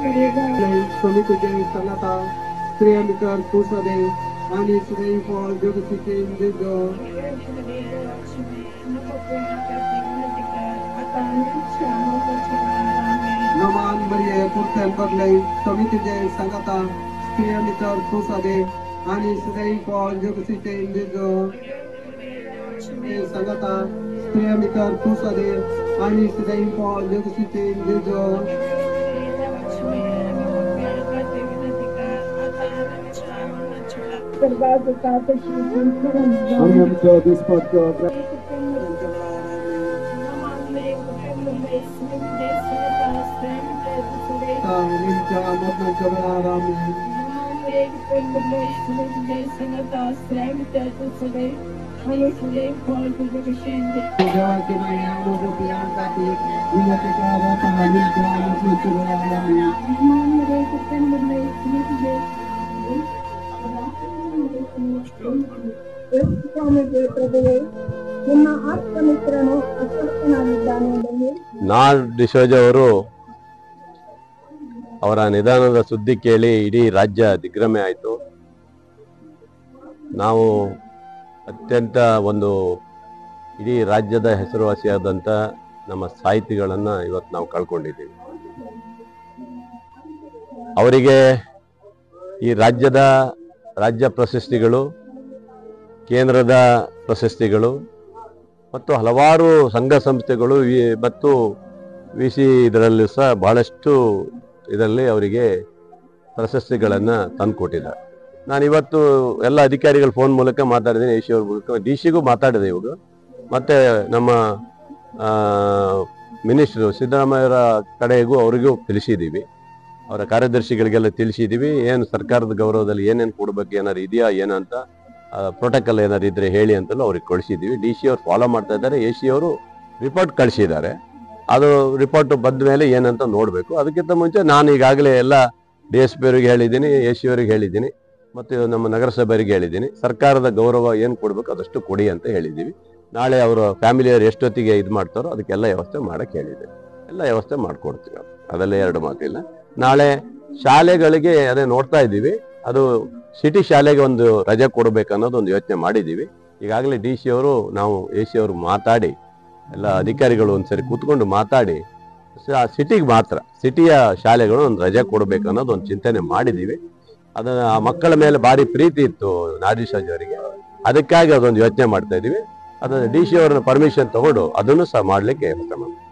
समितीचे सल्लागार श्री अमिकर कुसदे आणि श्री पॉल जोगसीचे इंद्रिज नमान मरिये कुर्तेन बदले समितीचे सल्लागार श्री अमिकर कुसदे आणि श्री पॉल जोगसीचे इंद्रिज सल्लागार श्री अमिकर कुसदे आणि श्री पॉल जोगसीचे इंद्रिज ನಾಲ್ ಡಿಸೋಜ ಅವರು ಅವರ ನಿಧನದ ಸುದ್ದಿ ಕೇಳಿ ಇಡೀ ರಾಜ್ಯ ದಿಗ್ಭ್ರಮೆ ಆಯಿತು. ನಾವು ಅತ್ಯಂತ ಇಡೀ ರಾಜ್ಯದ ಹೆಸರುವಾಸಿಯಾದಂಥ ನಮ್ಮ ಸಾಹಿತಿಗಳನ್ನು ಇವತ್ತು ನಾವು ಕಳ್ಕೊಂಡಿದ್ದೀವಿ. ಅವರಿಗೆ ಈ ರಾಜ್ಯ ಪ್ರಶಸ್ತಿಗಳು, ಕೇಂದ್ರದ ಪ್ರಶಸ್ತಿಗಳು ಮತ್ತು ಹಲವಾರು ಸಂಘ ಸಂಸ್ಥೆಗಳು ಮತ್ತು ವಿಸಿ ಇದರಲ್ಲೂ ಸಹ ಬಹಳಷ್ಟು ಇದರಲ್ಲಿ ಅವರಿಗೆ ಪ್ರಶಸ್ತಿಗಳನ್ನು ತಂದುಕೊಟ್ಟಿದ್ದಾರೆ. ನಾನು ಇವತ್ತು ಎಲ್ಲ ಅಧಿಕಾರಿಗಳ ಫೋನ್ ಮೂಲಕ ಮಾತಾಡಿದ್ದೀನಿ, ಎ ಸಿ ಅವ್ರ ಮೂಲಕ ಡಿ ಸಿಗೂ ಮಾತಾಡಿದೆ ಇವಾಗ. ಮತ್ತು ನಮ್ಮ ಮಿನಿಸ್ಟ್ರು ಸಿದ್ದರಾಮಯ್ಯರ ಕಡೆಗೂ ಅವರಿಗೂ ತಿಳಿಸಿದ್ದೀವಿ, ಅವರ ಕಾರ್ಯದರ್ಶಿಗಳಿಗೆಲ್ಲ ತಿಳಿಸಿದ್ದೀವಿ. ಏನು ಸರ್ಕಾರದ ಗೌರವದಲ್ಲಿ ಏನೇನು ಕೊಡಬೇಕು, ಏನಾರು ಇದೆಯಾ ಏನಂತ ಪ್ರೋಟೋಕಾಲ್ ಏನಾರು ಇದ್ರೆ ಹೇಳಿ ಅಂತಲೂ ಅವ್ರಿಗೆ ಕಳಿಸಿದ್ದೀವಿ. ಡಿ ಸಿ ಅವ್ರು ಫಾಲೋ ಮಾಡ್ತಾ ಇದ್ದಾರೆ. ಎ ಸಿ ಅವರು ರಿಪೋರ್ಟ್ ಕಳಿಸಿದ್ದಾರೆ. ಅದು ರಿಪೋರ್ಟ್ ಬಂದ ಮೇಲೆ ಏನಂತ ನೋಡಬೇಕು. ಅದಕ್ಕಿಂತ ಮುಂಚೆ ನಾನು ಈಗಾಗಲೇ ಎಲ್ಲ ಡಿ ಎಸ್ ಪಿ ಅವರಿಗೆ ಹೇಳಿದ್ದೀನಿ, ಎ ಸಿ ಅವರಿಗೆ ಹೇಳಿದ್ದೀನಿ, ಮತ್ತು ನಮ್ಮ ನಗರಸಭೆಯವರಿಗೆ ಹೇಳಿದ್ದೀನಿ. ಸರ್ಕಾರದ ಗೌರವ ಏನು ಕೊಡಬೇಕು ಅದಷ್ಟು ಕೊಡಿ ಅಂತ ಹೇಳಿದ್ದೀವಿ. ನಾಳೆ ಅವರ ಫ್ಯಾಮಿಲಿಯವರು ಎಷ್ಟೊತ್ತಿಗೆ ಇದು ಮಾಡ್ತಾರೋ ಅದಕ್ಕೆಲ್ಲ ವ್ಯವಸ್ಥೆ ಮಾಡೋಕ್ಕೆ ಹೇಳಿದ್ದೀವಿ. ಎಲ್ಲ ವ್ಯವಸ್ಥೆ ಮಾಡಿಕೊಡ್ತೀವಿ, ಅದೆಲ್ಲ ಎರಡು ಮಾತಿಲ್ಲ. ನಾಳೆ ಶಾಲೆಗಳಿಗೆ ಅದೇ ನೋಡ್ತಾ ಇದ್ದೀವಿ, ಅದು ಸಿಟಿ ಶಾಲೆಗೆ ಒಂದು ರಜೆ ಕೊಡಬೇಕು ಅನ್ನೋದು ಒಂದು ಯೋಚನೆ ಮಾಡಿದ್ದೀವಿ. ಈಗಾಗಲೇ ಡಿ ಸಿ ಅವರು, ನಾವು ಎ ಸಿ ಅವರು ಮಾತಾಡಿ, ಎಲ್ಲ ಅಧಿಕಾರಿಗಳು ಒಂದ್ಸರಿ ಕೂತ್ಕೊಂಡು ಮಾತಾಡಿ ಸಿಟಿಗೆ ಮಾತ್ರ, ಸಿಟಿಯ ಶಾಲೆಗಳು ಒಂದು ರಜೆ ಕೊಡಬೇಕು ಅನ್ನೋದು ಒಂದು ಚಿಂತನೆ ಮಾಡಿದ್ದೀವಿ. ಅದನ್ನು ಆ ಮಕ್ಕಳ ಮೇಲೆ ಭಾರಿ ಪ್ರೀತಿ ಇತ್ತು ನಾಗೇಶ್ ಅವರಿಗೆ, ಅದಕ್ಕಾಗಿ ಅದೊಂದು ಯೋಚನೆ ಮಾಡ್ತಾ ಇದ್ದೀವಿ. ಅದನ್ನು ಡಿ ಸಿ ಅವರನ್ನ ಪರ್ಮಿಷನ್ ತಗೊಂಡು ಅದನ್ನು ಸಹ ಮಾಡಲಿಕ್ಕೆ ವ್ಯವಸ್ಥೆ ಮಾಡ್ತೀವಿ.